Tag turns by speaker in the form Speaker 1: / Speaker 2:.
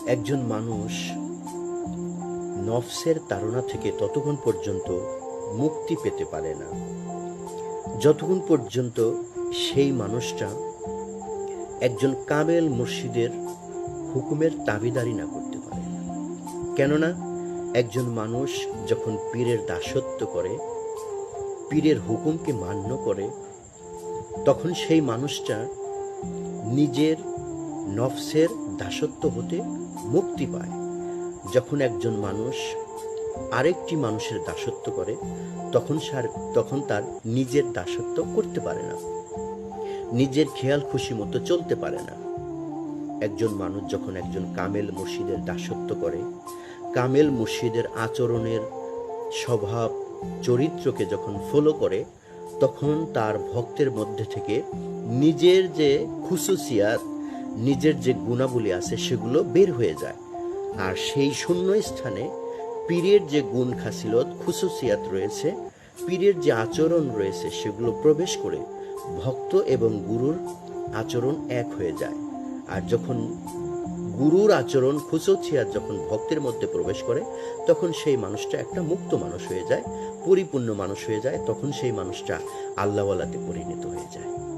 Speaker 1: একজন মানুষ নফসের তাড়না থেকে ততক্ষণ পর্যন্ত মুক্তি পেতে পারে না যতক্ষণ পর্যন্ত সেই মানুষটা একজন কামেল মুর্শিদের হুকুমের তাবিদারি না করতে পারে। কেননা একজন মানুষ যখন পীরের দাসত্ব করে, পীরের হুকুমকে মান্য করে, তখন সেই মানুষটা নিজের নফসের দাসত্ব হতে মুক্তি পায়। যখন একজন মানুষ আরেকটি মানুষের দাসত্ব করে, তখন তার নিজের দাসত্ব করতে পারে না, নিজের খেয়াল খুশি মতো চলতে পারে না। একজন মানুষ যখন একজন কামেল মুর্শিদের দাসত্ব করে, কামেল মুর্শিদের আচরণের স্বভাব চরিত্রকে যখন ফলো করে, তখন তার ভক্তের মধ্যে থেকে নিজের যে খুসুসিয়াত, নিজের যে গুণাবলী আছে সেগুলো বের হয়ে যায়। আর সেই শূন্য স্থানে পীরের যে গুণ খাসিলত খুসুসিয়াত রয়েছে, পীরের যে আচরণ রয়েছে সেগুলো প্রবেশ করে ভক্ত এবং গুরুর আচরণ এক হয়ে যায়। আর যখন গুরুর আচরণ খুসুসিয়াত যখন ভক্তের মধ্যে প্রবেশ করে, তখন সেই মানুষটা একটা মুক্ত মানুষ হয়ে যায়, পরিপূর্ণ মানুষ হয়ে যায়। তখন সেই মানুষটা আল্লাহওয়ালাতে পরিণত হয়ে যায়।